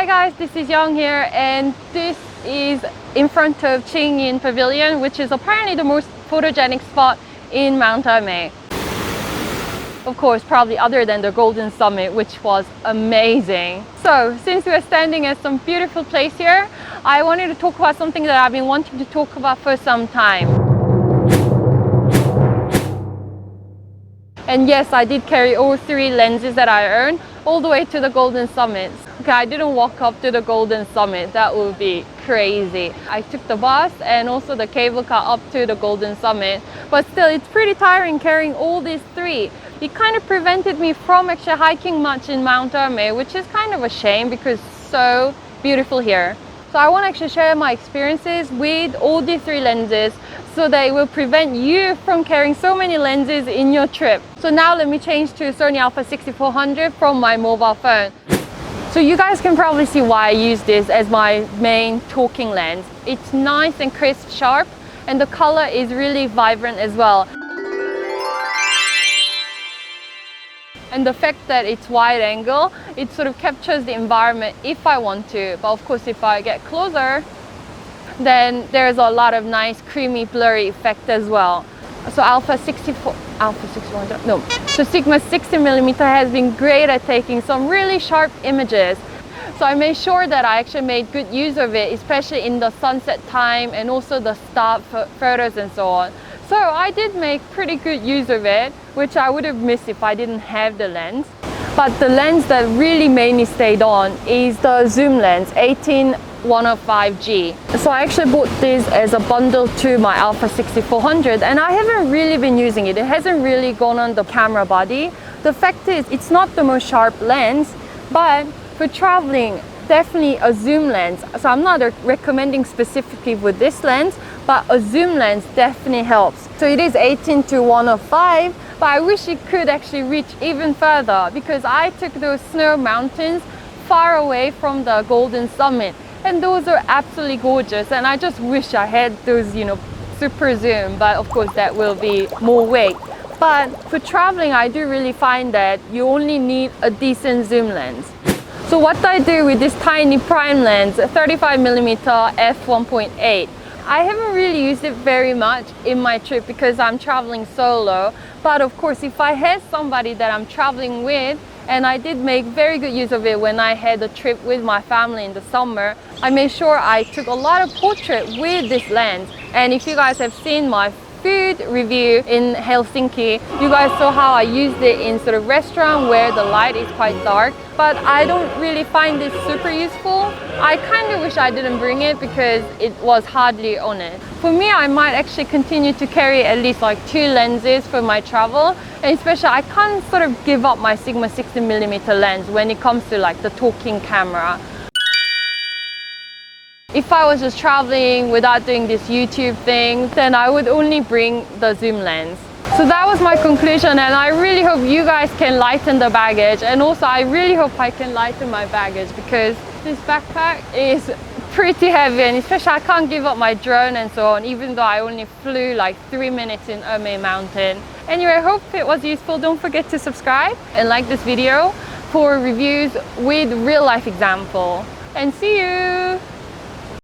Hi guys, this is Young here, and this is in front of Qingyin Pavilion, which is apparently the most photogenic spot in Mount Emei. Of course, probably other than the Golden Summit, which was amazing. So, since we're standing at some beautiful place here, I wanted to talk about something that I've been wanting to talk about for some time. And yes, I did carry all 3 lenses that I earned all the way to the Golden Summit. Okay, I didn't walk up to the Golden Summit. That would be crazy. I took the bus and also the cable car up to the Golden Summit. But still, it's pretty tiring carrying all these 3. It kind of prevented me from actually hiking much in Mount Emei, which is kind of a shame because it's so beautiful here. So I want to actually share my experiences with all these 3 lenses so that it will prevent you from carrying so many lenses in your trip. So now let me change to Sony α6400 from my mobile phone. So you guys can probably see why I use this as my main talking lens. It's nice and crisp, sharp, and the color is really vibrant as well. And the fact that it's wide angle, it sort of captures the environment if I want to. But of course, if I get closer, then there's a lot of nice creamy blurry effect as well. So Sigma 60mm has been great at taking some really sharp images. So I made sure that I actually made good use of it, especially in the sunset time and also the stop photos and so on. So I did make pretty good use of it, which I would have missed if I didn't have the lens. But the lens that really made me stay on is the zoom lens, 18105G. So I actually bought this as a bundle to my α6400, and I haven't really been using it. It hasn't really gone on the camera body. The fact is, it's not the most sharp lens, but for traveling, definitely a zoom lens. So I'm not recommending specifically with this lens, but a zoom lens definitely helps. So it is 18-105, but I wish it could actually reach even further because I took those snow mountains far away from the Golden Summit, and those are absolutely gorgeous, and I just wish I had those, super zoom, but of course that will be more weight. But for traveling, I do really find that you only need a decent zoom lens. So what I do with this tiny prime lens, 35mm f1.8, I haven't really used it very much in my trip because I'm traveling solo. But of course, if I had somebody that I'm traveling with, and I did make very good use of it when I had a trip with my family in the summer, I made sure I took a lot of portraits with this lens. And if you guys have seen my food review in Helsinki, you guys saw how I used it in sort of restaurant where the light is quite dark, but I don't really find this super useful. I kind of wish I didn't bring it because it was hardly on it. For me, I might actually continue to carry at least like 2 lenses for my travel, and especially I can't sort of give up my Sigma 60mm lens when it comes to like the talking camera. If I was just traveling without doing this YouTube thing, then I would only bring the zoom lens. So that was my conclusion, and I really hope you guys can lighten the baggage, and also I really hope I can lighten my baggage because this backpack is pretty heavy, and especially I can't give up my drone and so on, even though I only flew like 3 minutes in Emei Mountain. Anyway, I hope it was useful. Don't forget to subscribe and like this video for reviews with real life example. And see you!